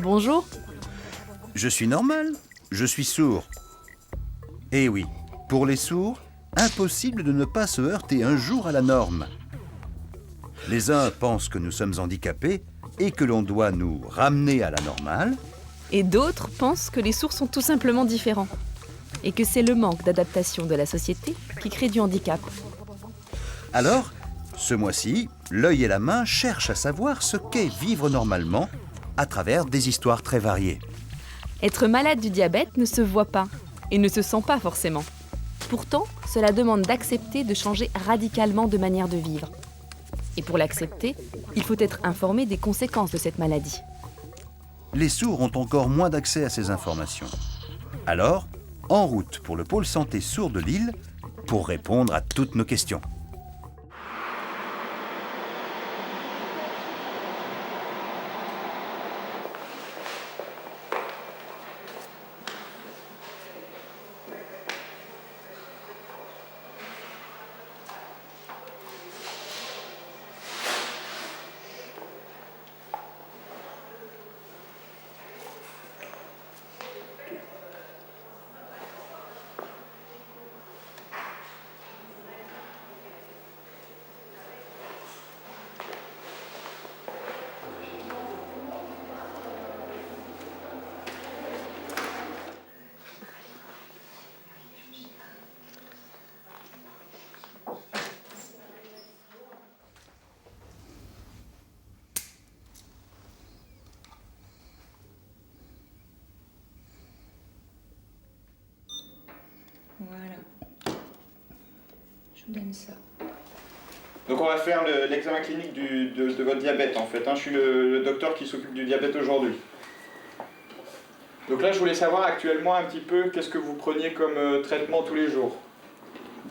Bonjour. Je suis normal, je suis sourd. Eh oui, pour les sourds, impossible de ne pas se heurter un jour à la norme. Les uns pensent que nous sommes handicapés et que l'on doit nous ramener à la normale. Et d'autres pensent que les sourds sont tout simplement différents. Et que c'est le manque d'adaptation de la société qui crée du handicap. Alors, ce mois-ci, l'œil et la main cherchent à savoir ce qu'est vivre normalement à travers des histoires très variées. Être malade du diabète ne se voit pas et ne se sent pas forcément. Pourtant, cela demande d'accepter de changer radicalement de manière de vivre. Et pour l'accepter, il faut être informé des conséquences de cette maladie. Les sourds ont encore moins d'accès à ces informations. Alors, en route pour le pôle santé sourd de Lille pour répondre à toutes nos questions. Voilà. Je vous donne ça. Donc on va faire l'examen clinique de votre diabète en fait. Je suis le docteur qui s'occupe du diabète aujourd'hui. Donc là je voulais savoir actuellement un petit peu qu'est-ce que vous preniez comme traitement tous les jours.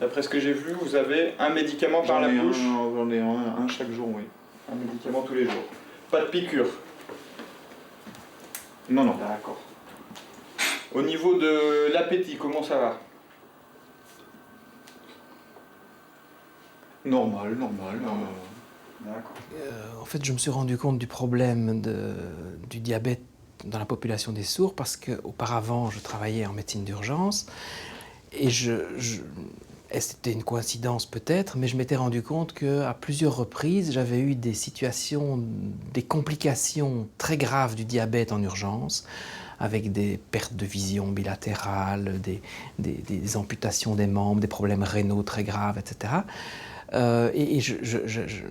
D'après ce que j'ai vu, vous avez un médicament par la bouche. J'en ai un chaque jour, oui. Un médicament tous les jours. Pas de piqûre. Non, non. D'accord. Au niveau de l'appétit, comment ça va? Normal. D'accord. En fait, je me suis rendu compte du problème du diabète dans la population des sourds parce qu'auparavant, je travaillais en médecine d'urgence et et c'était une coïncidence peut-être, mais je m'étais rendu compte qu'à plusieurs reprises, j'avais eu des situations, des complications très graves du diabète en urgence, avec des pertes de vision bilatérales, des amputations des membres, des problèmes rénaux très graves, etc.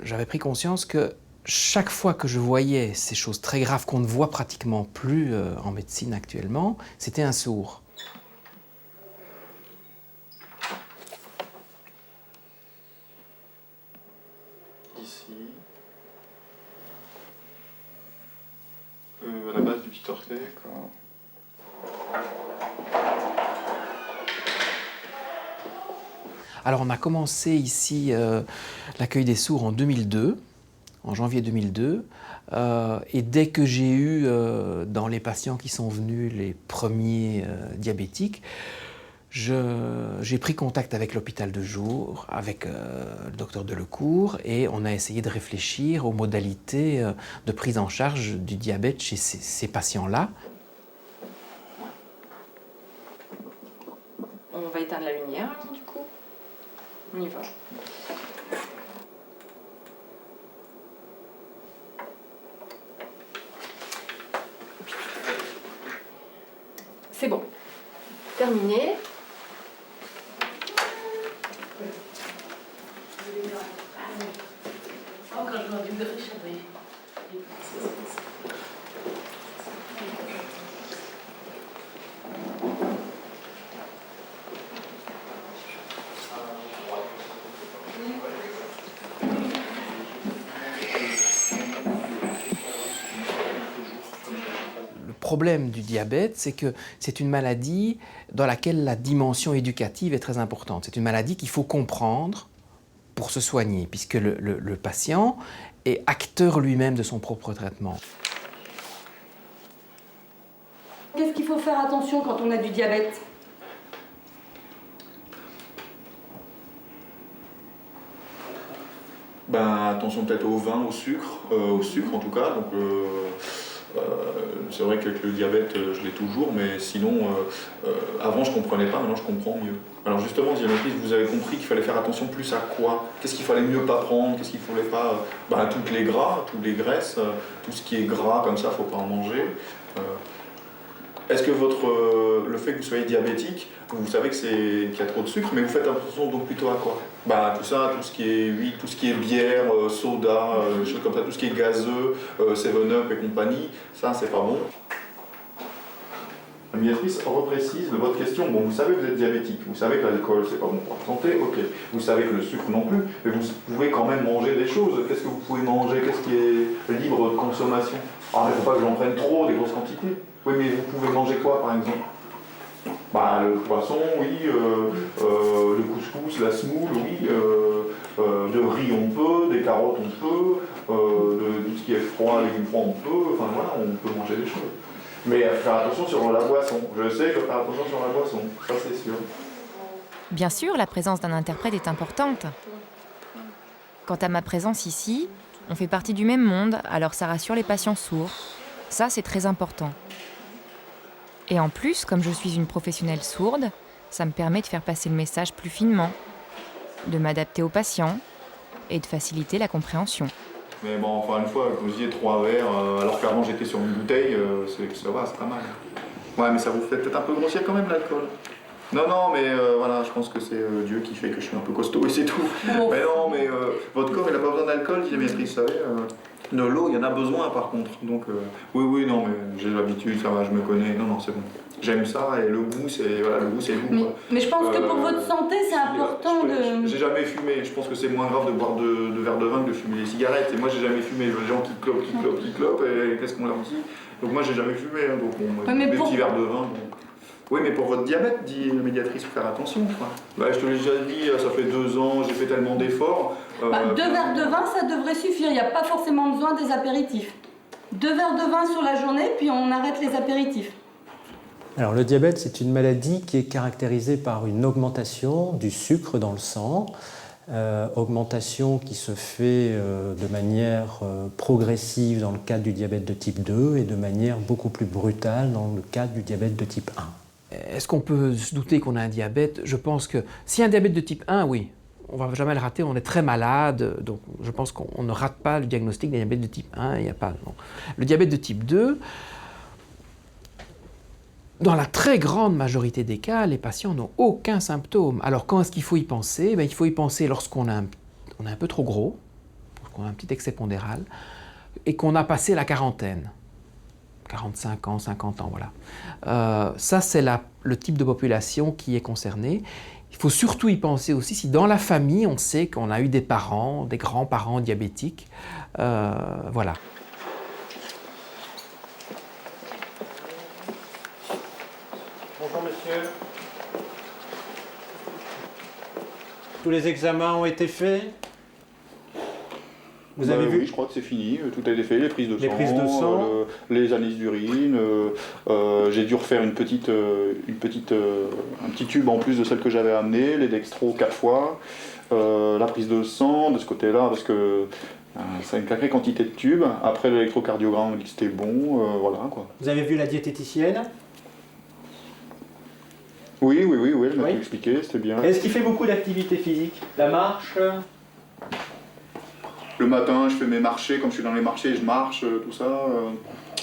J'avais pris conscience que chaque fois que je voyais ces choses très graves qu'on ne voit pratiquement plus en médecine actuellement, c'était un sourd. Ici. À la base du petit orteil. D'accord. Alors on a commencé ici l'accueil des sourds en 2002, en janvier 2002, et dès que j'ai eu dans les patients qui sont venus les premiers diabétiques, j'ai pris contact avec l'hôpital de jour, avec le docteur Delecourt, et on a essayé de réfléchir aux modalités de prise en charge du diabète chez ces patients-là. On va éteindre la lumière, alors, du coup. On y va. C'est bon. Terminé. Le problème du diabète, c'est que c'est une maladie dans laquelle la dimension éducative est très importante. C'est une maladie qu'il faut comprendre pour se soigner, puisque le patient est acteur lui-même de son propre traitement. faut faire attention quand on a du diabète? Ben, attention peut-être au vin, au sucre en tout cas. Donc, c'est vrai qu'avec le diabète, je l'ai toujours, mais sinon, avant je comprenais pas, maintenant je comprends mieux. Alors justement, Diane-Maîtrise, vous avez compris qu'il fallait faire attention plus à quoi? Qu'est-ce qu'il fallait mieux pas prendre? Qu'est-ce qu'il fallait pas... Ben, toutes les gras, toutes les graisses, tout ce qui est gras comme ça, faut pas en manger. Est-ce que le fait que vous soyez diabétique, vous savez qu'il y a trop de sucre, mais vous faites attention donc plutôt à quoi? Bah, tout ça, tout ce qui est huile, tout ce qui est bière, soda, des choses comme ça, tout ce qui est gazeux, 7-Up et compagnie, ça c'est pas bon. La médiatrice reprécise de votre question. Bon, vous savez que vous êtes diabétique, vous savez que l'alcool c'est pas bon pour la santé, ok. Vous savez que le sucre non plus, mais vous pouvez quand même manger des choses. Qu'est-ce que vous pouvez manger? Qu'est-ce qui est libre de consommation? Ah, mais faut pas que j'en prenne trop, des grosses quantités. Oui, mais vous pouvez manger quoi par exemple? Bah, le poisson, oui, le couscous, la semoule, oui, de riz on peut, des carottes on peut, tout ce qui est froid, légumes froids on peut, enfin voilà, on peut manger des choses. Mais faire attention sur la boisson, je sais que faire attention sur la boisson, ça c'est sûr. Bien sûr, la présence d'un interprète est importante. Quant à ma présence ici, on fait partie du même monde, alors ça rassure les patients sourds. Ça, c'est très important. Et en plus, comme je suis une professionnelle sourde, ça me permet de faire passer le message plus finement, de m'adapter aux patients et de faciliter la compréhension. Mais bon, enfin une fois, quand vous disiez 3 verres, alors qu'avant j'étais sur une bouteille, ça va, c'est pas mal. Ouais, mais ça vous fait peut-être un peu grossier quand même l'alcool. Non, mais voilà, je pense que c'est Dieu qui fait que je suis un peu costaud et c'est tout. Oh. Mais non, mais votre corps il n'a pas besoin d'alcool, dit la maîtrise, vous savez. De l'eau, il y en a besoin par contre. Donc, oui, non, mais j'ai l'habitude, ça va, je me connais. Non, c'est bon. J'aime ça et le goût, c'est le goût, c'est le goût. Mais je pense que pour votre santé, c'est important de... J'ai jamais fumé. Je pense que c'est moins grave de boire 2 verres de vin que de fumer des cigarettes. Et moi, j'ai jamais fumé. Les gens qui clopent, et qu'est-ce qu'on leur dit? Donc moi, j'ai jamais fumé. Hein, donc des petits verres de vin. Bon. Oui, mais pour votre diabète, dit la médiatrice, il faut faire attention. Bah, je te l'ai déjà dit, ça fait 2 ans, j'ai fait tellement d'efforts. 2 verres de vin, ça devrait suffire. Il n'y a pas forcément besoin des apéritifs. 2 verres de vin sur la journée, puis on arrête les apéritifs. Alors, le diabète, c'est une maladie qui est caractérisée par une augmentation du sucre dans le sang, augmentation qui se fait de manière progressive dans le cadre du diabète de type 2 et de manière beaucoup plus brutale dans le cadre du diabète de type 1. Est-ce qu'on peut se douter qu'on a un diabète? Je pense que si un diabète de type 1, oui, on ne va jamais le rater, on est très malade, donc je pense qu'on ne rate pas le diagnostic d'un diabète de type 1, il n'y a pas... Non. Le diabète de type 2, dans la très grande majorité des cas, les patients n'ont aucun symptôme. Alors quand est-ce qu'il faut y penser? Il faut y penser lorsqu'on est un peu trop gros, qu'on a un petit excès pondéral, et qu'on a passé la quarantaine. 45 ans, 50 ans, voilà. Ça, c'est le type de population qui est concernée. Il faut surtout y penser aussi si dans la famille, on sait qu'on a eu des parents, des grands-parents diabétiques. Voilà. Bonjour monsieur. Tous les examens ont été faits? Vous avez vu? Oui, je crois que c'est fini, tout a été fait, les prises de sang, les analyses d'urine, j'ai dû refaire un petit tube en plus de celle que j'avais amenée, les dextro 4 fois, la prise de sang de ce côté-là, parce que c'est une sacrée quantité de tubes. Après l'électrocardiogramme, on dit que c'était bon, voilà quoi. Vous avez vu la diététicienne? Oui, elle m'a tout expliqué, c'était bien. Est-ce qu'il fait beaucoup d'activité physique? La marche? Le matin, je fais mes marchés, comme je suis dans les marchés, je marche, tout ça.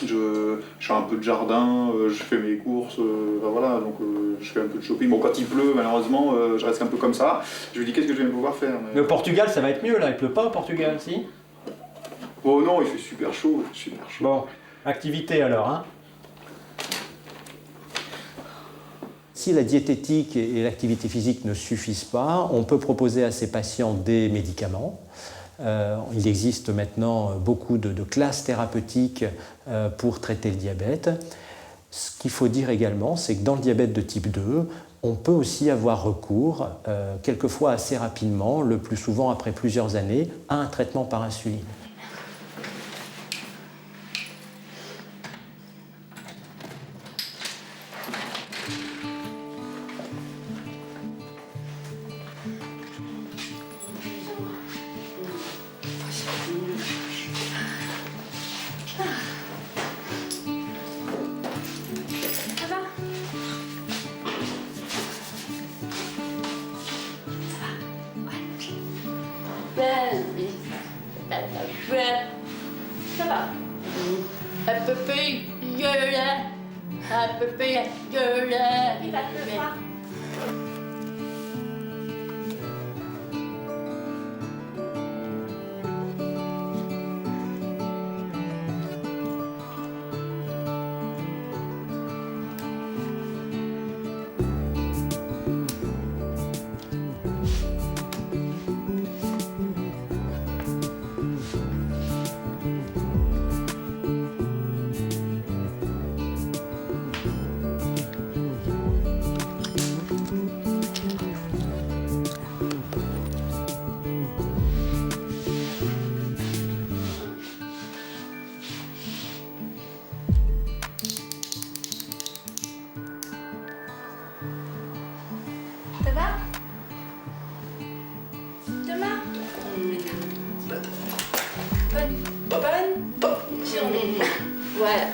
Je fais un peu de jardin, je fais mes courses, voilà, donc je fais un peu de shopping. Bon, quand il pleut, malheureusement, je reste un peu comme ça. Je lui dis qu'est-ce que je vais pouvoir faire. Mais au Portugal, ça va être mieux, là. Il pleut pas au Portugal, si? Oh non, il fait super chaud, super chaud. Bon, activité alors, hein? Si la diététique et l'activité physique ne suffisent pas, on peut proposer à ces patients des médicaments. Il existe maintenant beaucoup de classes thérapeutiques pour traiter le diabète. Ce qu'il faut dire également, c'est que dans le diabète de type 2, on peut aussi avoir recours, quelquefois assez rapidement, le plus souvent après plusieurs années, à un traitement par insuline. Ça va. Un peu plus gueule. Un peu plus gueule. Il va pleuvoir. Ça va? Demain? Bonne journée. Voilà.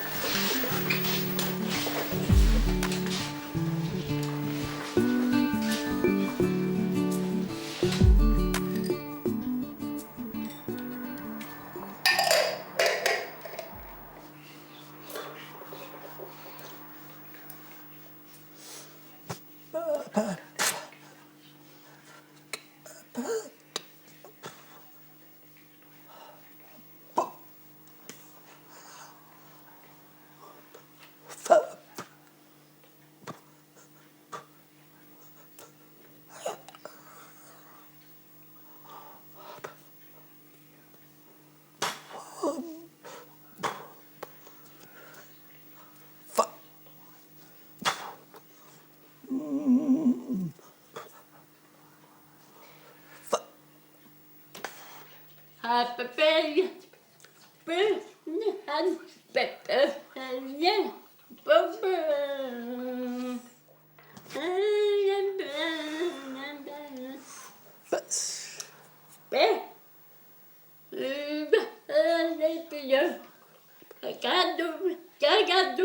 Regarde,